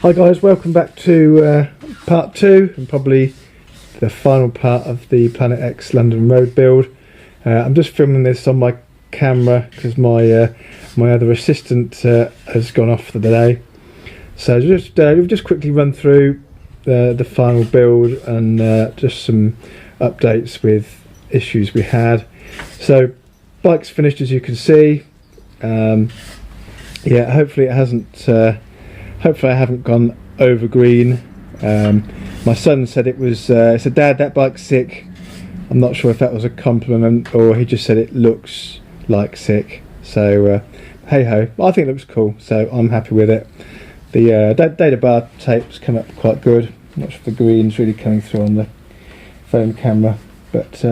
Hi guys, welcome back to part 2 and probably the final part of the Planet X London Road build. I'm just filming this on my camera because my other assistant has gone off for the day. So we've just quickly run through the final build and just some updates with issues we had. So bike's finished, as you can see. Yeah, hopefully it hasn't. Hopefully I haven't gone over green. My son said it was. He said, "Dad, that bike's sick." I'm not sure if that was a compliment or he just said it looks like sick. So hey ho, I think it looks cool. So I'm happy with it. The data bar tape's come up quite good. I'm not sure if the green's really coming through on the phone camera, but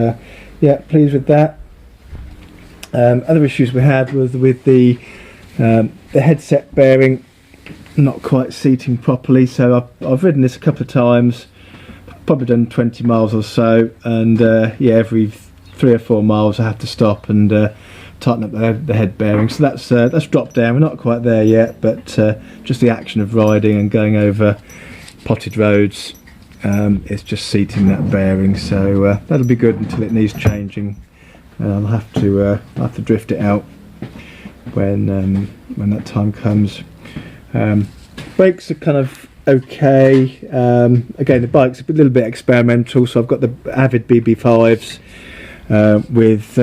yeah, pleased with that. Other issues we had was with the headset bearing not quite seating properly. So I've ridden this a couple of times, probably done 20 miles or so, and yeah, every 3 or 4 miles I have to stop and tighten up the head bearing. So that's dropped down. We're not quite there yet, but just the action of riding and going over potted roads, it's just seating that bearing. So that'll be good until it needs changing. I'll have to drift it out when that time comes. Brakes are kind of okay. Again, the bike's a little bit experimental, so I've got the Avid BB5s with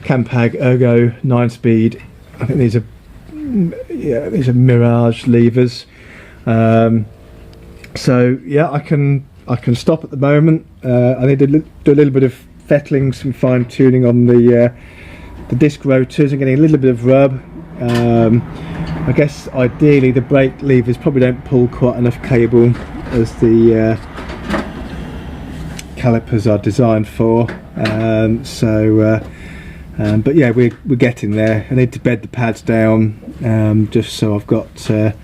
Campag Ergo 9-speed. I think these are Mirage levers. So yeah, I can stop at the moment. I need to do a little bit of fettling, some fine tuning on the disc rotors. I'm getting a little bit of rub. I guess ideally the brake levers probably don't pull quite enough cable as the calipers are designed for. But yeah, we're getting there. I need to bed the pads down just so I've got I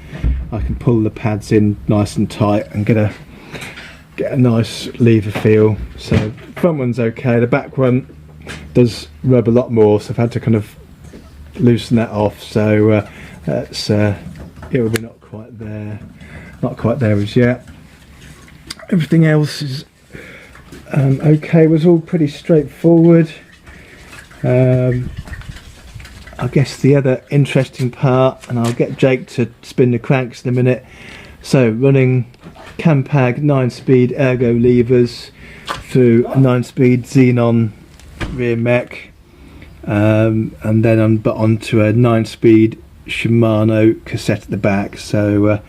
can pull the pads in nice and tight and get a nice lever feel. So front one's okay. The back one does rub a lot more, so I've had to kind of loosen that off. So that's it will be not quite there as yet. Everything else is okay. It was all pretty straightforward. I guess the other interesting part, and I'll get Jake to spin the cranks in a minute. So running Campag 9-speed ergo levers through a 9-speed Xenon rear mech, and then onto a 9-speed Shimano cassette at the back. So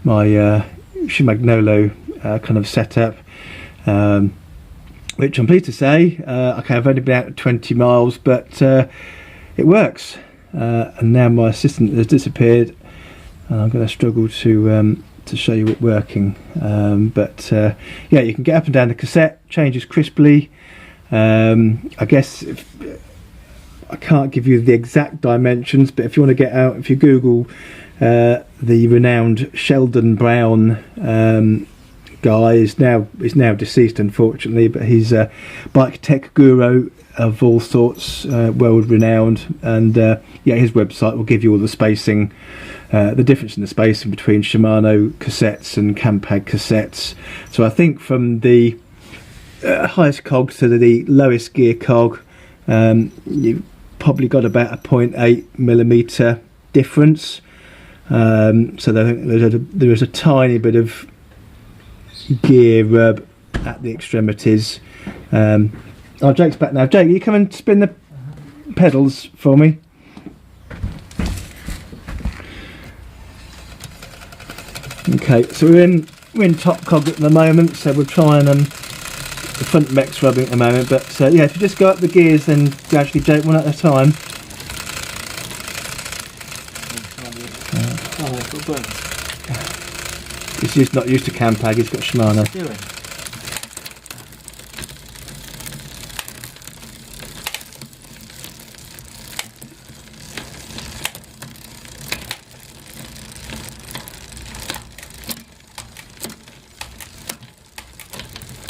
my Shimagnolo kind of setup, which I'm pleased to say, okay, I've only been out 20 miles, but it works. And now my assistant has disappeared, and I'm going to struggle to show you it working. But yeah, you can get up and down the cassette, changes crisply. I guess I can't give you the exact dimensions, but if you want to get out, if you Google the renowned Sheldon Brown guy, is now deceased unfortunately, but he's a bike tech guru of all sorts, world renowned, and yeah, his website will give you all the spacing, the difference in the spacing between Shimano cassettes and Campag cassettes. So I think from the highest cog to the lowest gear cog, you've probably got about a 0.8mm difference. So there is a tiny bit of gear rub at the extremities. Oh, Jake's back now. Jake, you come and spin the pedals for me. Okay, so we're in top cog at the moment, so we're trying the front mech's rubbing at the moment, but yeah, if you just go up the gears then gradually, Jake, one at a time. He's just not used to Campag, he's got Shimano.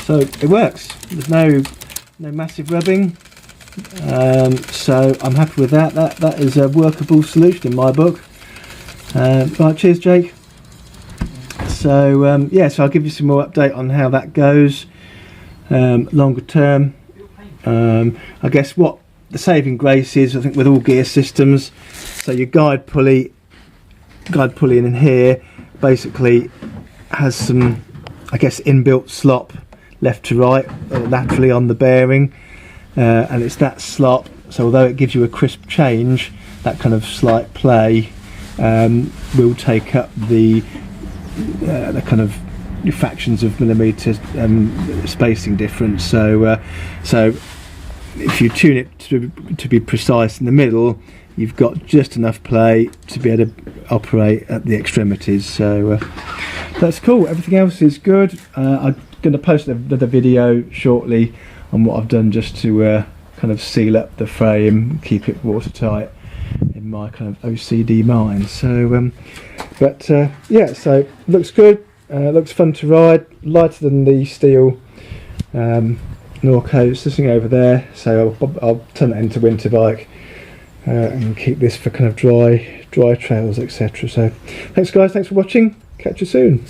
So it works. There's no massive rubbing. So I'm happy with that. That is a workable solution in my book. Right, cheers, Jake. So yeah, so I'll give you some more update on how that goes longer term. I guess what the saving grace is, I think, with all gear systems, so your guide pulley in here basically has some, I guess, inbuilt slop left to right laterally on the bearing, and it's that slop, so although it gives you a crisp change, that kind of slight play will take up the kind of fractions of millimetres spacing difference. So if you tune it to be precise in the middle, you've got just enough play to be able to operate at the extremities. So that's cool. Everything else is good. I'm going to post another video shortly on what I've done just to kind of seal up the frame, keep it watertight in my kind of OCD mind. So yeah, so looks good. Looks fun to ride. Lighter than the steel Norco sitting over there. So I'll turn that into winter bike and keep this for kind of dry trails, etc. So thanks guys, thanks for watching. Catch you soon.